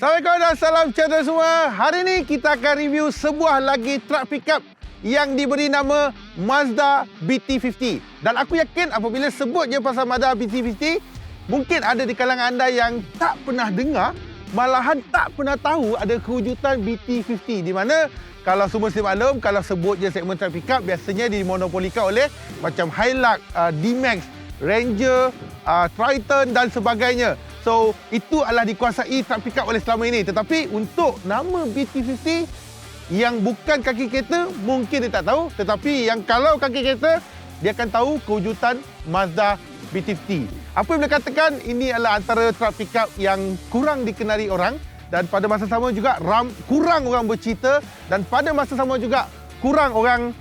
Assalamualaikum dan salam sejahtera semua. Hari ini kita akan review sebuah lagi truck pickup yang diberi nama Mazda BT50. Dan aku yakin apabila sebut je pasal Mazda BT50, mungkin ada di kalangan anda yang tak pernah dengar, malahan tak pernah tahu ada kewujudan BT50. Di mana kalau semua maklum, kalau sebut je segmen truck pickup, biasanya dimonopolikan oleh macam Hilux, D-Max, Ranger, Triton dan sebagainya. So, itu adalah dikuasai truck pickup oleh selama ini. Tetapi untuk nama BT50 yang bukan kaki kereta, mungkin dia tak tahu. Tetapi yang kalau kaki kereta, dia akan tahu kewujudan Mazda BT50. Apa yang boleh katakan, ini adalah antara truck pickup yang kurang dikenali orang. Dan pada masa sama juga, kurang orang bercerita. Dan pada masa sama juga, kurang orang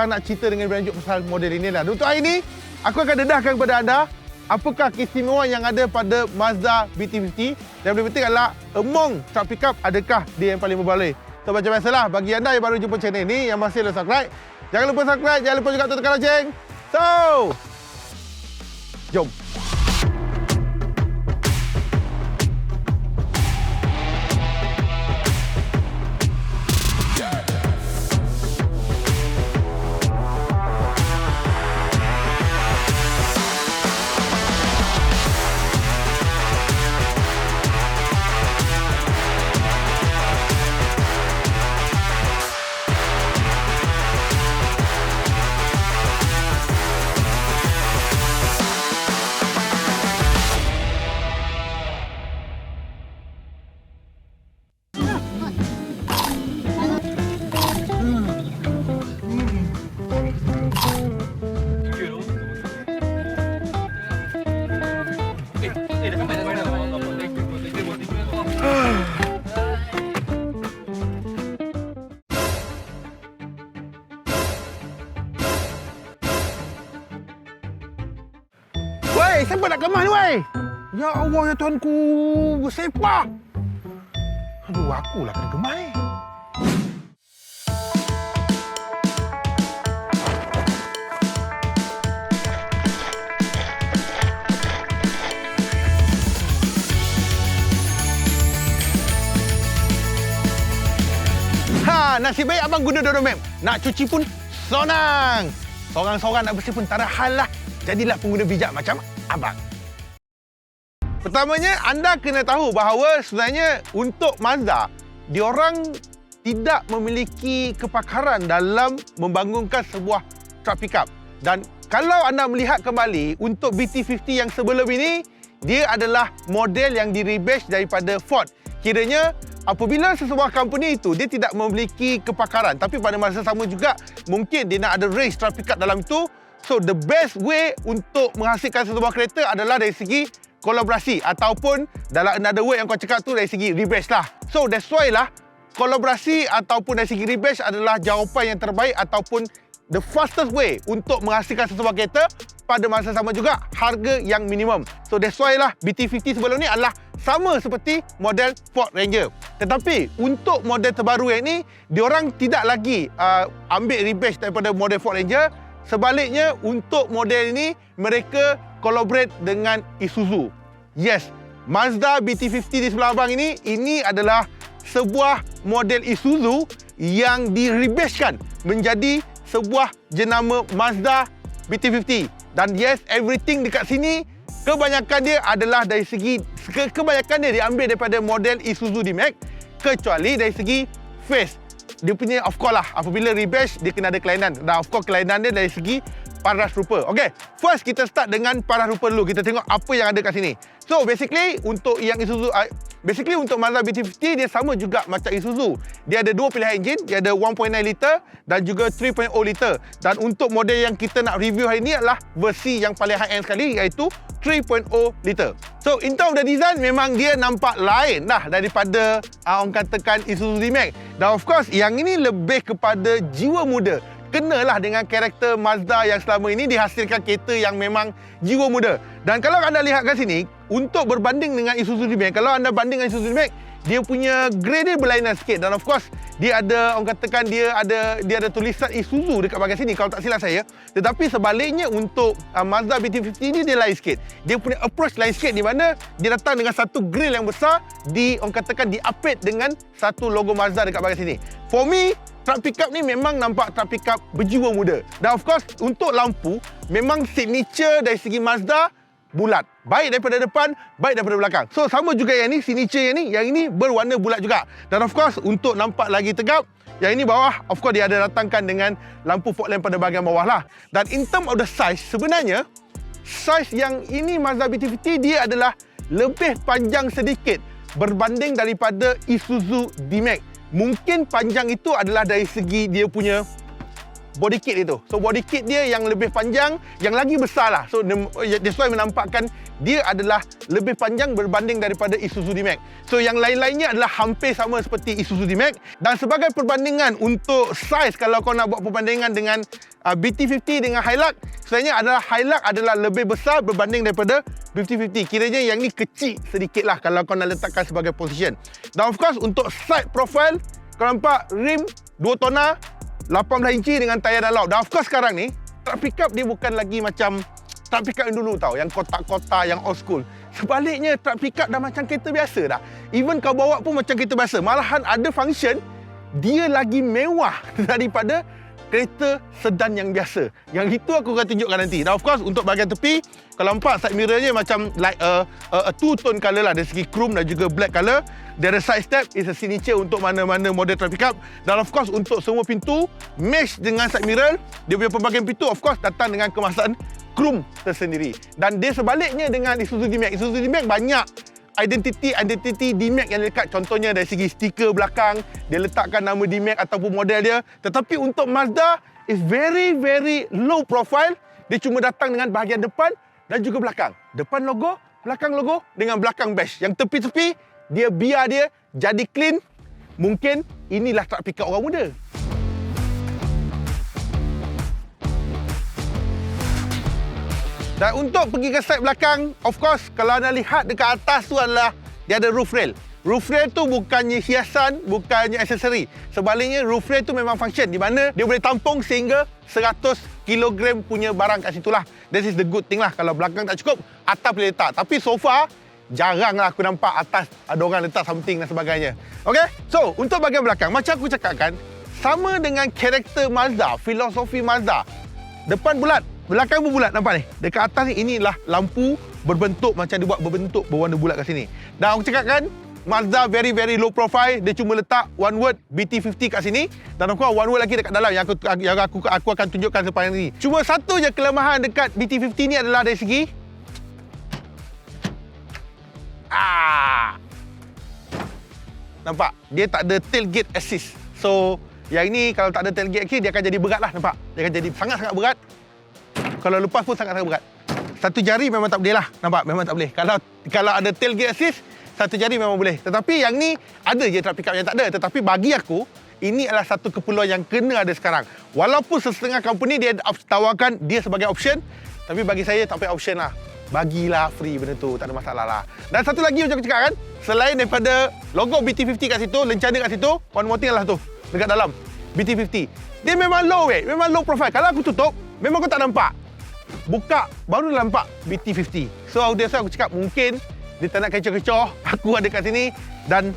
nak cerita dengan beranjuk pasal model ini. Dan untuk hari ini, aku akan dedahkan kepada anda apakah keistimewaan yang ada pada Mazda BT50. Dan yang penting adalah among truck pickup, adakah dia yang paling berbaloi. So macam biasalah, bagi anda yang baru jumpa channel ini, yang masih belum subscribe, jangan lupa subscribe, jangan lupa juga tekan loceng. So, jom. Weh, siapa nak kemas ni, weh? Ya Allah, ya Tuhanku, bersepak. Aduh, akulah kena kemas ni. Nasib baik abang guna Dodo Map. Nak cuci pun senang. Sorang-sorang nak bersih pun tak ada hal lah. Jadilah pengguna bijak macam abang. Pertamanya, anda kena tahu bahawa sebenarnya untuk Mazda, diorang tidak memiliki kepakaran dalam membangunkan sebuah truck pickup. Dan kalau anda melihat kembali, untuk BT50 yang sebelum ini, dia adalah model yang di-rebadge daripada Ford. Kiranya, apabila sesebuah company itu, dia tidak memiliki kepakaran, tapi pada masa sama juga, mungkin dia nak ada race truck pickup dalam itu. So, the best way untuk menghasilkan sesebuah kereta adalah dari segi kolaborasi. Ataupun dalam another way yang kau cakap tu, dari segi rebadge lah. So, that's why lah, kolaborasi ataupun dari segi rebadge adalah jawapan yang terbaik ataupun the fastest way untuk menghasilkan sesebuah kereta pada masa sama juga harga yang minimum. So, that's why lah BT50 sebelum ni adalah sama seperti model Ford Ranger. Tetapi untuk model terbaru yang ni, diorang tidak lagi ambil rebadge daripada model Ford Ranger. Sebaliknya, untuk model ini, mereka collaborate dengan Isuzu. Yes, Mazda BT50 di sebelah abang ini adalah sebuah model Isuzu yang di-rebadgekan menjadi sebuah jenama Mazda BT50. Dan yes, everything dekat sini, kebanyakan dia adalah dari segi, kebanyakan dia diambil daripada model Isuzu D-Max, kecuali dari segi face. Dia punya, of course lah, apabila rebadge, dia kena ada kelainan. Dan of course, kelainan dia dari segi paras rupa. Okay, first kita start dengan paras rupa dulu. Kita tengok apa yang ada kat sini. So, basically, untuk yang Isuzu, untuk Mazda BT50, dia sama juga macam Isuzu. Dia ada dua pilihan enjin. Dia ada 1.9 liter dan juga 3.0 liter. Dan untuk model yang kita nak review hari ini adalah versi yang paling high-end sekali, iaitu 3.0 liter. So, in terms of the design, memang dia nampak lain dah daripada orang katakan Isuzu D-Max. Dan of course, yang ini lebih kepada jiwa muda. Kenalah dengan karakter Mazda yang selama ini dihasilkan kereta yang memang jiwa muda. Dan kalau anda lihat kat sini, untuk berbanding dengan Isuzu D-Max, kalau anda banding dengan Isuzu D-Max, dia punya grey dia berlainan sikit. Dan of course, dia ada, orang katakan dia ada tulisan Isuzu dekat bahagian sini kalau tak silap saya. Tetapi sebaliknya untuk Mazda BT50 ni dia lain sikit. Dia punya approach lain sikit, di mana dia datang dengan satu grill yang besar, orang katakan di-update dengan satu logo Mazda dekat bahagian sini. For me, truck pickup ni memang nampak truck pickup berjiwa muda. Dan of course, untuk lampu, memang signature dari segi Mazda bulat. Baik daripada depan, baik daripada belakang. So, sama juga yang ni, signature yang ini berwarna bulat juga. Dan of course, untuk nampak lagi tegap, yang ini bawah, of course dia ada datangkan dengan lampu fog lamp pada bahagian bawah lah. Dan in term of the size, sebenarnya, size yang ini Mazda BT50 dia adalah lebih panjang sedikit berbanding daripada Isuzu D-Max. Mungkin panjang itu adalah dari segi dia punya body kit itu. So body kit dia yang lebih panjang, yang lagi besar lah. So that's why menampakkan dia adalah lebih panjang berbanding daripada Isuzu D-Max. So yang lain-lainnya adalah hampir sama seperti Isuzu D-Max. Dan sebagai perbandingan untuk size, kalau kau nak buat perbandingan dengan BT50 dengan Hilux, sebenarnya Hilux adalah lebih besar berbanding daripada BT50. Kiranya yang ni kecil sedikit lah kalau kau nak letakkan sebagai position. Dan of course untuk side profile, kau nampak rim 2 tona 18 inci dengan tayar dalam. Dan of course sekarang ni truck pickup dia bukan lagi macam truck pickup yang dulu tau, yang kotak-kotak, yang old school. Sebaliknya truck pickup dah macam kereta biasa dah. Even kau bawa pun macam kereta biasa. Malahan ada function dia lagi mewah daripada kereta sedan yang biasa. Yang itu aku akan tunjukkan nanti. Dan of course untuk bahagian tepi, kalau nampak side mirror dia macam like a two-tone colour lah, dari segi chrome dan juga black colour. Dari side step is a signature untuk mana-mana model truck pickup. Dan of course untuk semua pintu mesh dengan side mirror. Dia punya pembahagian pintu of course datang dengan kemasan chrome tersendiri. Dan dia sebaliknya dengan Isuzu D-Max. Isuzu D-Max banyak identiti D-Max yang lekat. Contohnya dari segi stiker belakang, dia letakkan nama D-Max ataupun model dia. Tetapi untuk Mazda is very low profile. Dia cuma datang dengan bahagian depan dan juga belakang. Depan logo, belakang logo dengan belakang badge. Yang tepi-tepi dia biar dia jadi clean. Mungkin inilah truck pickup orang muda. Dan untuk pergi ke side belakang, of course kalau anda lihat dekat atas tu adalah dia ada roof rail. Roof rail tu bukannya hiasan, bukannya aksesori. Sebaliknya roof rail tu memang function, di mana dia boleh tampung sehingga 100 kg punya barang kat situ lah. This is the good thing lah. Kalau belakang tak cukup, atas boleh letak. Tapi so far jarang lah aku nampak atas ada orang letak something dan sebagainya. Okay, so untuk bahagian belakang, macam aku cakapkan, sama dengan karakter Mazda, filosofi Mazda. Depan bulat, belakang pun bulat, nampak ni. Dekat atas ni, inilah lampu berbentuk macam dia buat berbentuk berwarna bulat kat sini. Dan aku cakapkan, Mazda very low profile. Dia cuma letak one word BT50 kat sini. Dan aku one word lagi dekat dalam yang aku akan tunjukkan sepanjang ni. Cuma satu je kelemahan dekat BT50 ni adalah dari segi nampak? Dia tak ada tailgate assist. So, yang ini kalau tak ada tailgate assist, dia akan jadi berat lah, nampak? Dia akan jadi sangat-sangat berat. Kalau lepas pun sangat-sangat berat. Satu jari memang tak boleh lah, nampak? Memang tak boleh. Kalau ada tailgate assist, satu jari memang boleh. Tetapi yang ni, ada je truck pickup yang tak ada. Tetapi bagi aku, ini adalah satu keperluan yang kena ada sekarang. Walaupun setengah company dia tawarkan dia sebagai option, tapi bagi saya tak payah option lah. Bagilah free benda tu, tak ada masalah lah. Dan satu lagi macam aku cakap kan, selain daripada logo BT50 kat situ, lencana kat situ, one more thing adalah tu, dekat dalam BT50. Dia memang low weight, memang low profile. Kalau aku tutup, memang kau tak nampak. Buka, baru nampak BT50. So, aku cakap mungkin dia tak nak kecoh-kecoh, aku ada kat sini dan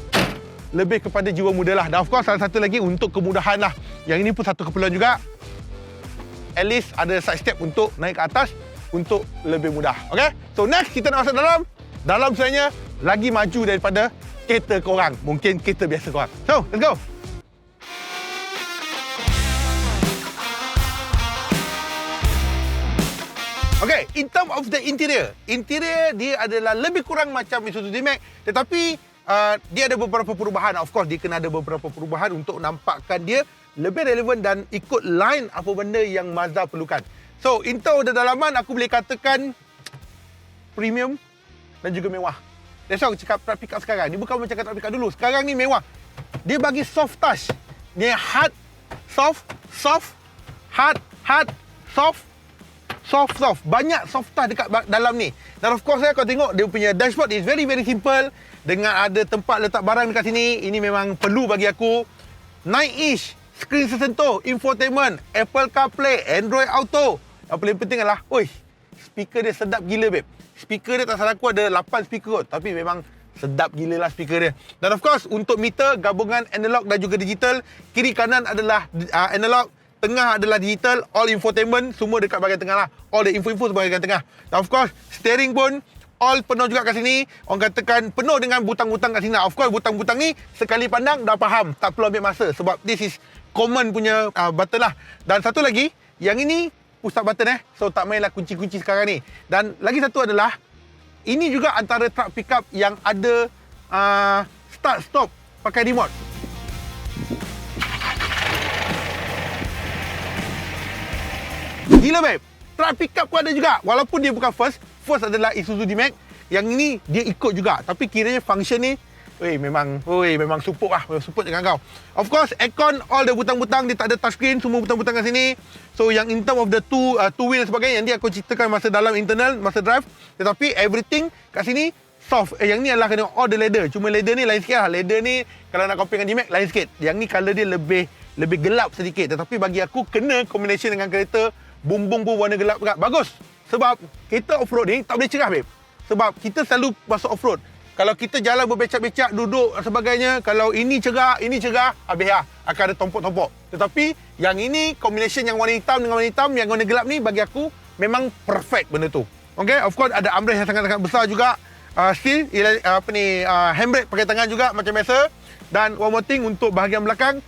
lebih kepada jiwa muda lah. Dan of course, salah satu lagi untuk kemudahan lah. Yang ini pun satu keperluan juga. At least ada side step untuk naik ke atas, untuk lebih mudah. Okay? So next kita nak masuk dalam. Dalam sebenarnya lagi maju daripada kereta korang. Mungkin kereta biasa korang. So, let's go. Okay, in term of the interior. Interior dia adalah lebih kurang macam Isuzu D-Max. Tetapi dia ada beberapa perubahan. Of course, dia kena ada beberapa perubahan untuk nampakkan dia lebih relevan dan ikut line apa benda yang Mazda perlukan. So, in term of the dalaman, aku boleh katakan premium dan juga mewah. That's why aku cakap truck pickup sekarang. Dia bukan macam truck pickup dulu. Sekarang ni mewah. Dia bagi soft touch. Dia hard, soft, hard, soft. Soft. Banyak soft touch dekat dalam ni. Dan of course kau tengok dia punya dashboard is very simple. Dengan ada tempat letak barang dekat sini. Ini memang perlu bagi aku. 9-inch screen sesentuh, infotainment, Apple CarPlay, Android Auto. Yang paling penting adalah, speaker dia sedap gila, babe. Speaker dia tak salah aku ada 8 speaker kot. Tapi memang sedap gila lah speaker dia. Dan of course, untuk meter, gabungan analog dan juga digital. Kiri kanan adalah analog, tengah adalah digital, all infotainment, semua dekat bahagian tengah lah. All the info-info sebagai bahagian tengah. Dan of course, steering pun, all penuh juga kat sini. Orang katakan penuh dengan butang-butang kat sini. Of course, butang-butang ni, sekali pandang dah faham. Tak perlu ambil masa. Sebab this is common punya button lah. Dan satu lagi, yang ini push start button So tak mainlah kunci-kunci sekarang ni. Dan lagi satu adalah, ini juga antara truck pickup yang ada start stop pakai remote. Gila babe. Truck pickup pun ada juga. Walaupun dia bukan first adalah Isuzu D-Max. Yang ini dia ikut juga. Tapi kiranya function ni memang support lah. Support dengan kau. Of course, aircon, all the butang-butang. Dia tak ada touchscreen. Semua butang-butang kat sini. So, yang in term of the two wheel dan sebagainya, nanti aku ceritakan masa dalam internal, masa drive. Tetapi, everything kat sini, soft. Yang ni adalah kena all the leather. Cuma leather ni lain sikit lah. Leather ni, kalau nak compare dengan D-Max, lain sikit. Yang ni colour dia lebih gelap sedikit. Tetapi bagi aku, kena combination dengan kereta, bumbung pun warna gelap juga. Bagus. Sebab, kereta off-road ni, tak boleh cerah, babe. Sebab, kita selalu masuk off-road. Kalau kita jalan berbecak-becak, duduk dan sebagainya, kalau ini cerah, habis lah. Akan ada tompok-tompok. Tetapi, yang ini, combination yang warna hitam dengan warna hitam, yang warna gelap ni, bagi aku, memang perfect benda tu. Okay, of course, ada armrest yang sangat-sangat besar juga. Steel, handbrake pakai tangan juga, macam biasa. Dan one more thing, untuk bahagian belakang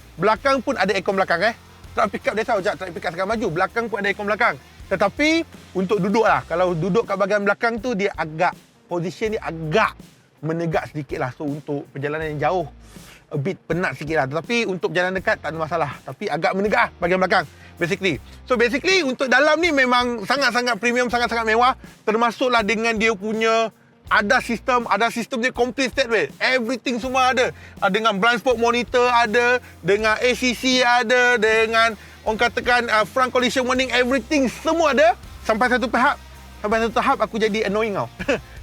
pun ada aircon belakang. Truck pickup dia tahu, truck pickup sangat maju. Belakang pun ada aircon belakang. Tetapi, untuk duduk lah. Kalau duduk kat bahagian belakang tu, dia agak, position dia agak menegak sedikit lah. So untuk perjalanan yang jauh a bit penat sikit lah. Tetapi untuk perjalanan dekat tak ada masalah. Tapi agak menegak lah bahagian belakang basically. So basically untuk dalam ni memang sangat-sangat premium, sangat-sangat mewah. Termasuklah dengan dia punya ada sistem dia complete set weh. Everything semua ada. Dengan blind spot monitor ada, dengan ACC ada, dengan orang katakan front collision warning, everything semua ada. Sampai satu tahap aku jadi annoying tau.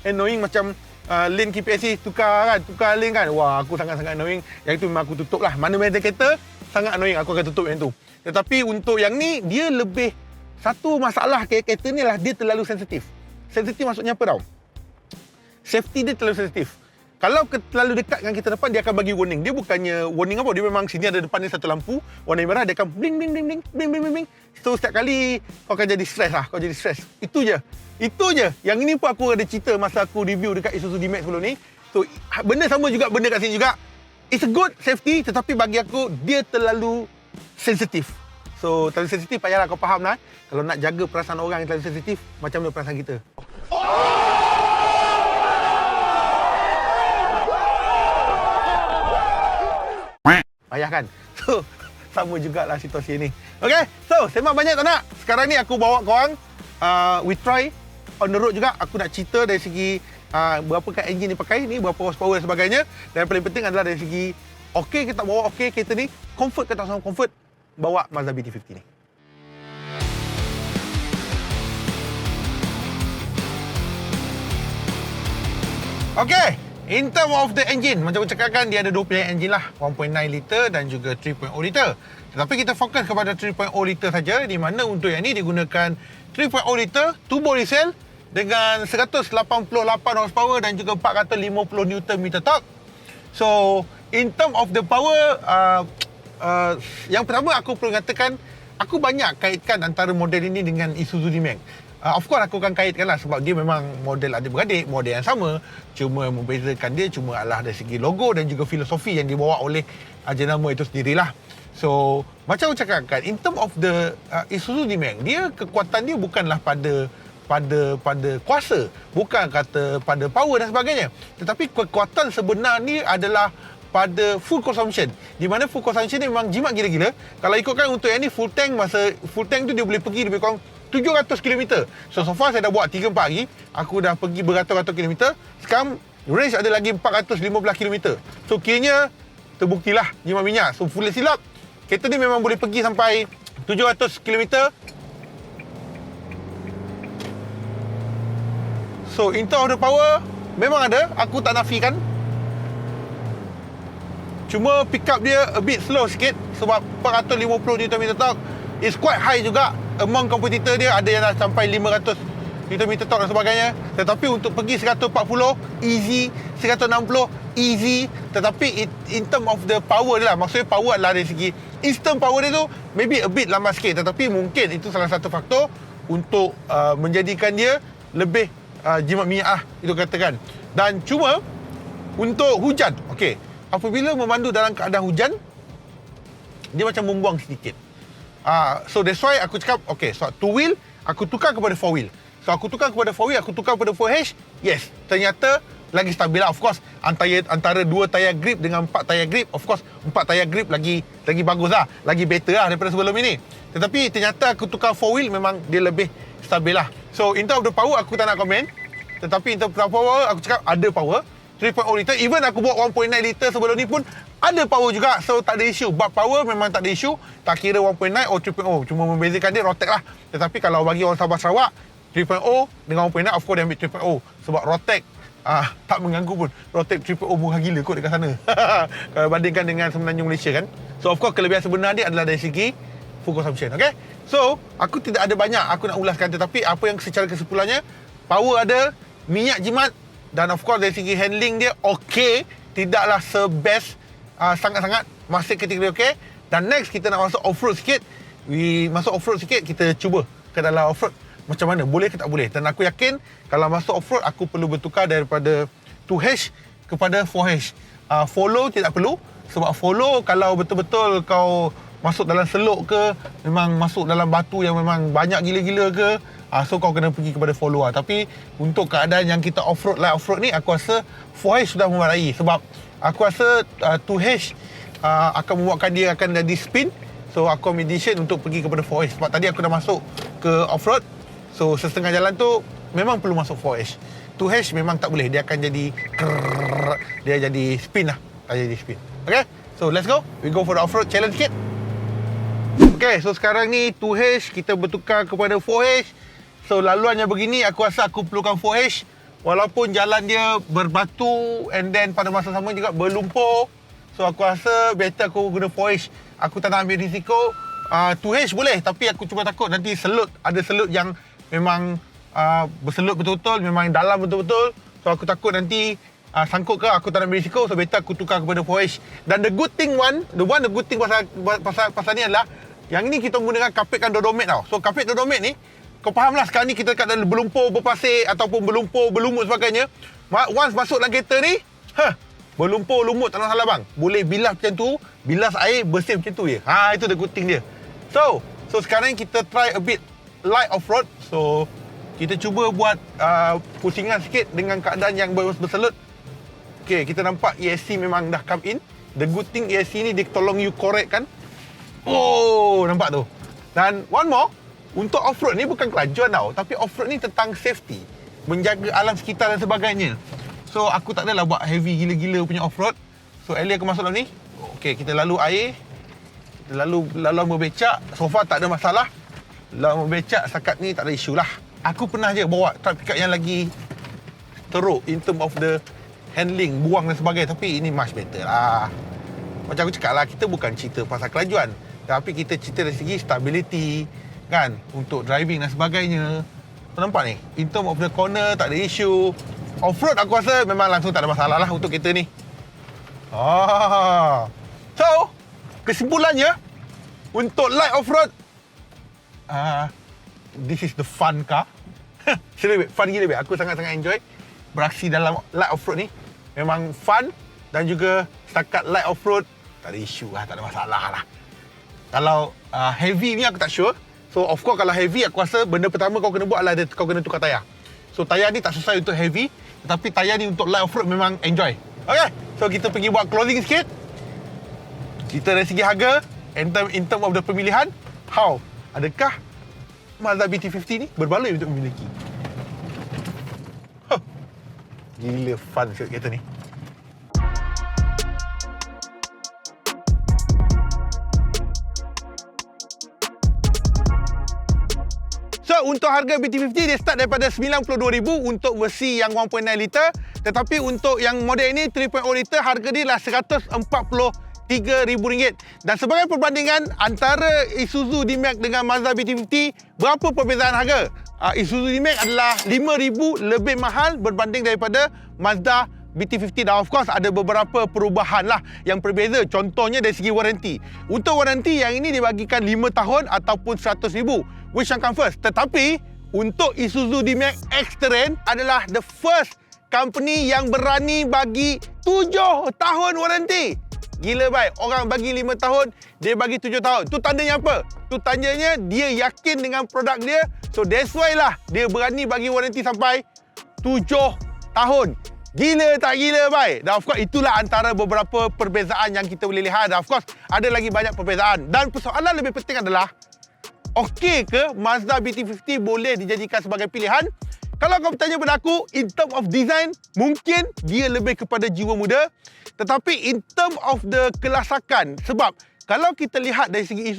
Annoying macam lane KPSC tukar lane kan. Wah, aku sangat-sangat annoying. Yang itu memang aku tutup lah. Mana-mana kereta sangat annoying, aku akan tutup yang tu. Tetapi untuk yang ni, dia lebih, satu masalah kereta ni lah, dia terlalu sensitif. Sensitif maksudnya apa tau? Safety dia terlalu sensitif. Kalau terlalu dekat dengan kita depan, dia akan bagi warning. Dia bukannya warning apa, dia memang sini ada depan ni satu lampu, warna merah, dia akan bling bling bling bling bling bling bling. So setiap kali kau akan jadi stres lah, Itu je. Yang ini pun aku ada cerita masa aku review dekat Isuzu D-Max sebelum ni. So benda sama juga, benda kat sini juga. It's a good safety, tetapi bagi aku dia terlalu sensitif. So terlalu sensitif, payahlah kau faham lah. Kalau nak jaga perasaan orang yang terlalu sensitif, macam mana perasaan kita? Payah kan? So, sama jugalah situasi ni. Okay, so sembang banyak tak nak? Sekarang ni aku bawa korang, we try on the road juga. Aku nak cerita dari segi berapa kan engine ni pakai ni, berapa horsepower dan sebagainya. Dan yang paling penting adalah dari segi okey ke tak bawa okey kereta ni, comfort ke tak sama comfort bawa Mazda BT50 ni. Okay, in term of the engine, macam aku cakapkan, dia ada dua pilihan engine lah, 1.9 liter dan juga 3.0 liter. Tetapi kita fokus kepada 3.0 liter saja, di mana untuk yang ni digunakan 3.0 liter turbo diesel dengan 188 horsepower dan juga 450 Nm torque. So, in term of the power, yang pertama aku perlu katakan, aku banyak kaitkan antara model ini dengan Isuzu D-Max. Of course aku akan kaitkan lah sebab dia memang model adik-beradik, model yang sama. Cuma membezakan dia cuma adalah dari segi logo dan juga filosofi yang dibawa oleh jenama itu sendirilah. So, macam aku cakapkan, in term of the Isuzu D-Max, dia kekuatan dia bukanlah pada kuasa, bukan kata pada power dan sebagainya. Tetapi kekuatan sebenarnya adalah pada full consumption. Di mana full consumption ni memang jimat gila-gila. Kalau ikutkan untuk yang ni full tank, masa full tank tu dia boleh pergi lebih kurang 700 km. So far saya dah buat 3-4 hari, aku dah pergi beratus-ratus kilometer. Sekarang range ada lagi 415 km. So kiranya terbuktilah jimat minyak. So full silap, kereta ni memang boleh pergi sampai 700 km So in terms of the power, memang ada, aku tak nafikan. Cuma pick up dia a bit slow sikit sebab 450 Nm torque is quite high juga. Among kompetitor dia ada yang dah sampai 500 Nm torque dan sebagainya. Tetapi untuk pergi 140 easy, 160 easy. Tetapi in term of the power dia lah, maksudnya power adalah dari segi instant power dia tu maybe a bit lambat sikit. Tetapi mungkin itu salah satu faktor untuk menjadikan dia lebih jimat minyak lah, itu katakan. Dan cuma untuk hujan, okey, apabila memandu dalam keadaan hujan, dia macam membuang sedikit. So that's why aku cakap, okay, so 2 wheel aku tukar kepada 4 wheel. So aku tukar kepada 4 wheel, aku tukar kepada 4H. Yes, ternyata lagi stabil lah. Of course, antara 2 tayar grip dengan 4 tayar grip, of course 4 tayar grip lagi bagus lah, lagi better lah daripada sebelum ini. Tetapi ternyata aku tukar 4 wheel, memang dia lebih stabil lah. So in terms of the power, aku tak nak komen. Tetapi in terms of power, aku cakap ada power. 3.0 liter, even aku bawa 1.9 liter sebelum ni pun ada power juga. So tak ada isu. But power memang tak ada isu. Tak kira 1.9 atau 3.0. Cuma membezakan dia Rotek lah. Tetapi kalau bagi orang Sabah Sarawak, 3.0 dengan 1.9, of course dia ambil 3.0. Sebab Rotek tak mengganggu pun. Rotek 3.0 murah gila kot dekat sana. Kalau bandingkan dengan Semenanjung Malaysia kan. So of course kelebihan sebenar dia adalah dari segi fuel consumption. Okay, so aku tidak ada banyak aku nak ulaskan. Tetapi apa yang secara kesimpulannya, power ada, minyak jimat, dan of course dari segi handling dia okey, tidaklah se-best sangat-sangat, masih kategori okey. Dan next kita nak masuk off-road sikit. Masuk off-road sikit, kita cuba ke dalam off-road macam mana, boleh ke tak boleh. Dan aku yakin kalau masuk off-road aku perlu bertukar daripada 2H kepada 4H. Follow tidak perlu, sebab follow kalau betul-betul kau masuk dalam seluk ke, memang masuk dalam batu yang memang banyak gila-gila ke, so kau kena pergi kepada follow lah. Tapi untuk keadaan yang kita off-road ni, aku rasa 4H sudah memadai. Sebab aku rasa 2H akan membuatkan dia akan jadi spin. So aku ambil decision untuk pergi kepada 4H. Sebab tadi aku dah masuk ke off-road, so setengah jalan tu memang perlu masuk 4H. 2H memang tak boleh, dia akan jadi dia jadi spin lah. Tak jadi spin. Okay, so let's go. We go for the off-road challenge sikit. Okay, so sekarang ni 2H kita bertukar kepada 4H. So laluannya begini, aku rasa aku perlukan 4H. Walaupun jalan dia berbatu and then pada masa sama juga berlumpur. So aku rasa better aku guna 4H. Aku tak nak ambil risiko. 2H boleh, tapi aku cuma takut nanti selut. Ada selut yang memang berselut betul-betul, memang dalam betul-betul. So aku takut nanti sangkut ke, aku tak nak ambil risiko. So better aku tukar kepada 4H. Dan the good thing pasal ni adalah yang ni kita menggunakan kapitkan Dodomet tau. So kapit Dodomet ni, kau faham lah sekarang ni kita dekat dalam berlumpur, berpasir ataupun berlumpur, berlumut sebagainya. Once masuk dalam kereta ni, berlumpur, lumut, tak ada salah bang. Boleh bilas macam tu, bilas air, bersih macam tu je. Itu the good thing dia. So sekarang kita try a bit light off-road. So kita cuba buat pusingan sikit dengan keadaan yang berselut. Okay, kita nampak ESC memang dah come in. The good thing ESC ni dia tolong you correct kan. Oh, nampak tu. Dan one more, untuk off-road ni bukan kelajuan tau, tapi off-road ni tentang safety, menjaga alam sekitar dan sebagainya. So aku tak adalah buat heavy gila-gila punya off-road. So earlier aku masuk dalam ni. Okay, kita lalu air, kita lalu berbecak. So far tak ada masalah. Lalu berbecak setakat ni tak ada isu lah. Aku pernah je bawa truck pickup yang lagi teruk in term of the handling, buang dan sebagainya. Tapi ini much better lah. Macam aku cakap lah, kita bukan cerita pasal kelajuan, tapi kita cerita dari segi stability kan, untuk driving dan sebagainya. Kau nampak ni, in term of the corner tak ada isu. Off-road aku rasa memang langsung tak ada masalah lah untuk kita ni. So kesimpulannya, untuk light off-road, this is the fun car. Serius, fun gila babe. Aku sangat-sangat enjoy beraksi dalam light off-road ni. Memang fun. Dan juga setakat light off-road tak ada isu lah, tak ada masalah lah. Kalau heavy ni aku tak sure. So of course kalau heavy, aku rasa benda pertama kau kena buat adalah kau kena tukar tayar. So tayar ni tak sesuai untuk heavy, tetapi tayar ni untuk light off-road memang enjoy. Okay, so kita pergi buat closing sikit. Kita dari segi harga, in term of the pemilihan, how? Adakah Mazda BT50 ni berbaloi untuk memiliki? Gila fun kereta ni. So, So untuk harga BT50 dia start daripada 92,000 untuk versi yang 1.9 liter. Tetapi untuk yang model ini 3.0 liter harga dia lah RM143,000. Dan sebagai perbandingan antara Isuzu D-Max dengan Mazda BT50, berapa perbezaan harga? Isuzu D-Max adalah RM5,000 lebih mahal berbanding daripada Mazda BT50. Dan of course ada beberapa perubahan lah yang berbeza. Contohnya dari segi waranti. Untuk waranti yang ini dibagikan 5 tahun ataupun RM100,000. Which yang come first? Tetapi untuk Isuzu D-Max X-Terrain adalah the first company yang berani bagi 7 tahun waranti. Gila baik. Orang bagi 5 tahun, dia bagi 7 tahun. Tu tandanya apa? Tu tandanya dia yakin dengan produk dia. So that's why lah dia berani bagi waranti sampai 7 tahun. Gila tak gila baik? Dan of course itulah antara beberapa perbezaan yang kita boleh lihat. Dan of course ada lagi banyak perbezaan. Dan persoalan lebih penting adalah, okey ke Mazda BT50 boleh dijadikan sebagai pilihan? Kalau kau bertanya pada aku, in term of design, mungkin dia lebih kepada jiwa muda. Tetapi in term of the kelasakan, sebab kalau kita lihat dari segi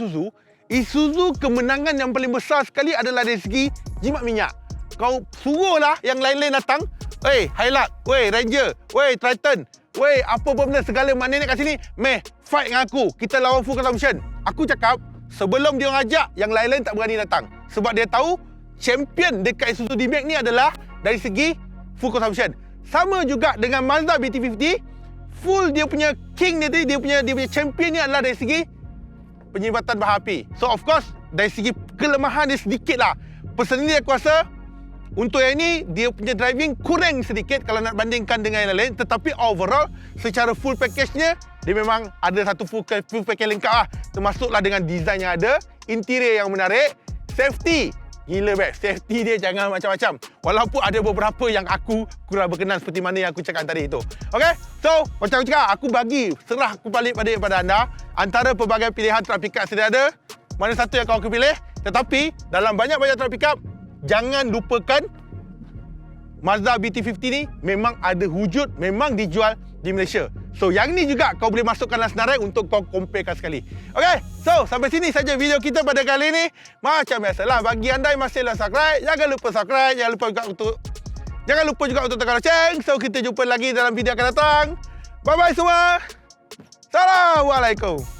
Isuzu kemenangan yang paling besar sekali adalah dari segi jimat minyak. Kau suruhlah yang lain-lain datang, wey Hilux, wey Ranger, wey Triton, wey apa benda segala maknanya kat sini, meh fight dengan aku, kita lawan full consumption. Aku cakap, sebelum dia orang ajak, yang lain-lain tak berani datang. Sebab dia tahu champion dekat Isuzu D-Max ni adalah dari segi full consumption. Sama juga dengan Mazda BT50, full dia punya king dia punya champion ni adalah dari segi penyumbatan bahan api. So of course dari segi kelemahan dia sedikit lah. Personally aku rasa untuk yang ni dia punya driving kurang sedikit kalau nak bandingkan dengan yang lain. Tetapi overall secara full package-nya dia memang ada satu full package lengkap lah. Termasuklah dengan design yang ada, interior yang menarik, safety. Gila beb, safety dia jangan macam-macam. Walaupun ada beberapa yang aku kurang berkenan seperti mana yang aku cakap tadi itu. Okay, so macam aku cakap, aku serah aku balik pada anda. Antara pelbagai pilihan truck pickup sedia ada, mana satu yang kau akan pilih. Tetapi dalam banyak-banyak truck pickup, jangan lupakan Mazda BT50 ni memang ada wujud, memang dijual di Malaysia. So yang ni juga kau boleh masukkan dalam senarai untuk kau comparekan sekali. Okay, so sampai sini saja video kita pada kali ini. Macam biasalah, bagi anda yang masih belum subscribe, jangan lupa subscribe, jangan lupa juga untuk tekan loceng. So kita jumpa lagi dalam video akan datang. Bye bye semua. Assalamualaikum.